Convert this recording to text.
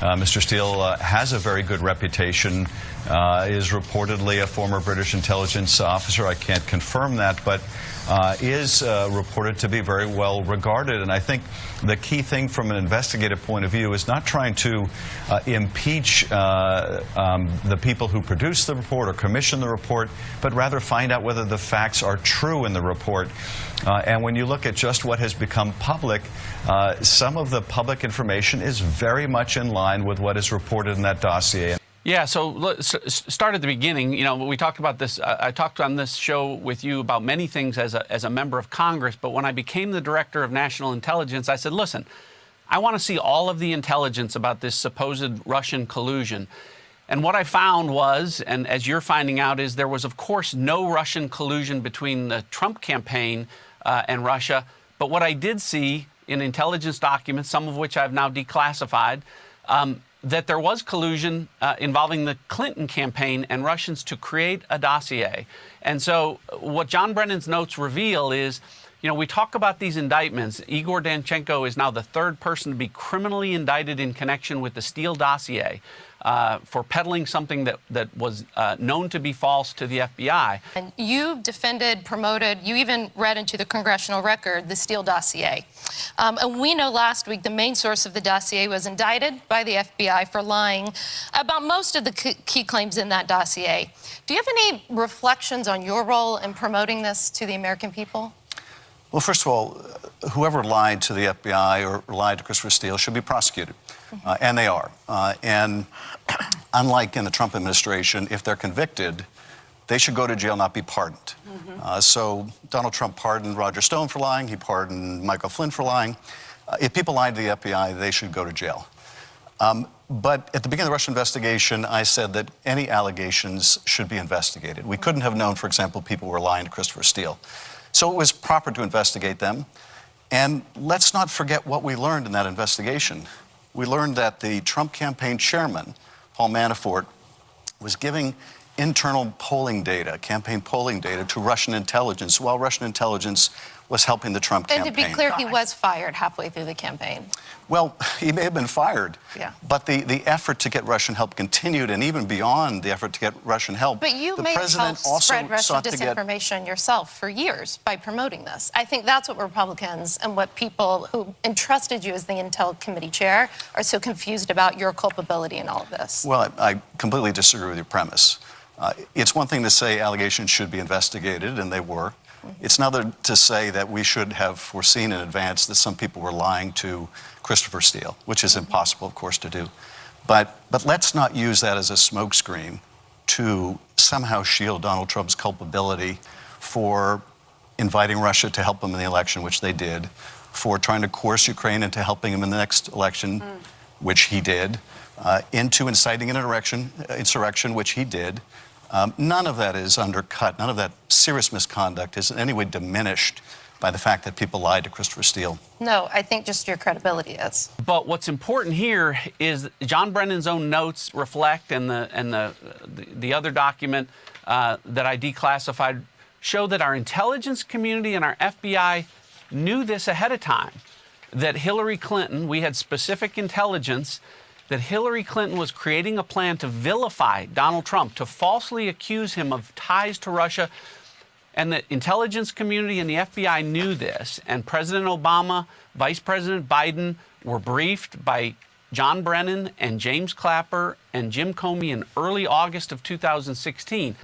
Mr. Steele has a very good reputation, is reportedly a former British intelligence officer. I can't confirm that, but is reported to be very well regarded. And I think the key thing from an investigative point of view is not trying to impeach the people who produced the report or commissioned the report, but rather find out whether the facts are true in the report. And when you look at just what has become public, some of the public information is very much in line with what is reported in that dossier. Yeah, so let's start at the beginning. You know, we talked about this. I talked on this show with you about many things as a member of Congress, but when I became the director of national intelligence, I said, listen, I want to see all of the intelligence about this supposed Russian collusion. And what I found was, and as you're finding out, is there was, of course, no Russian collusion between the Trump campaign and Russia. But what I did see in intelligence documents, some of which I've now declassified, that there was collusion involving the Clinton campaign and Russians to create a dossier. And so what John Brennan's notes reveal is, you know, we talk about these indictments. Igor Danchenko is now the third person to be criminally indicted in connection with the Steele Dossier for peddling something that was known to be false to the FBI. And you defended, promoted, you even read into the congressional record the Steele Dossier. And we know last week the main source of the dossier was indicted by the FBI for lying about most of the key claims in that dossier. Do you have any reflections on your role in promoting this to the American people? Well, first of all, whoever lied to the FBI or lied to Christopher Steele should be prosecuted, and they are. And unlike in the Trump administration, if they're convicted, they should go to jail, not be pardoned. So Donald Trump pardoned Roger Stone for lying. He pardoned Michael Flynn for lying. If people lied to the FBI, they should go to jail. But at the beginning of the Russia investigation, I said that any allegations should be investigated. We couldn't have known, for example, people were lying to Christopher Steele. So it was proper to investigate them. And let's not forget what we learned in that investigation. We learned that the Trump campaign chairman, Paul Manafort, was giving internal polling data, campaign polling data, to Russian intelligence while Russian intelligence was helping the Trump campaign. And to be clear, he was fired halfway through the campaign. Well, he may have been fired, yeah, but the effort to get Russian help continued, and even beyond the effort to get Russian help, but you the may have president helped also spread Russian sought to get disinformation yourself for years by promoting this. I think that's what Republicans and what people who entrusted you as the Intel Committee chair are so confused about your culpability in all of this. Well, I completely disagree with your premise. It's one thing to say allegations should be investigated, and they were. It's another to say that we should have foreseen in advance that some people were lying to Christopher Steele, which is impossible, of course, to do. But let's not use that as a smokescreen to somehow shield Donald Trump's culpability for inviting Russia to help him in the election, which they did, for trying to coerce Ukraine into helping him in the next election, which he did, into inciting an insurrection, which he did. None of that is undercut. None of that serious misconduct is in any way diminished by the fact that people lied to Christopher Steele. No, I think just your credibility is. But what's important here is John Brennan's own notes reflect, and the other document that I declassified show that our intelligence community and our FBI knew this ahead of time, that Hillary Clinton, we had specific intelligence that Hillary Clinton was creating a plan to vilify Donald Trump, to falsely accuse him of ties to Russia. And the intelligence community and the FBI knew this. And President Obama, Vice President Biden were briefed by John Brennan and James Clapper and Jim Comey in early August of 2016.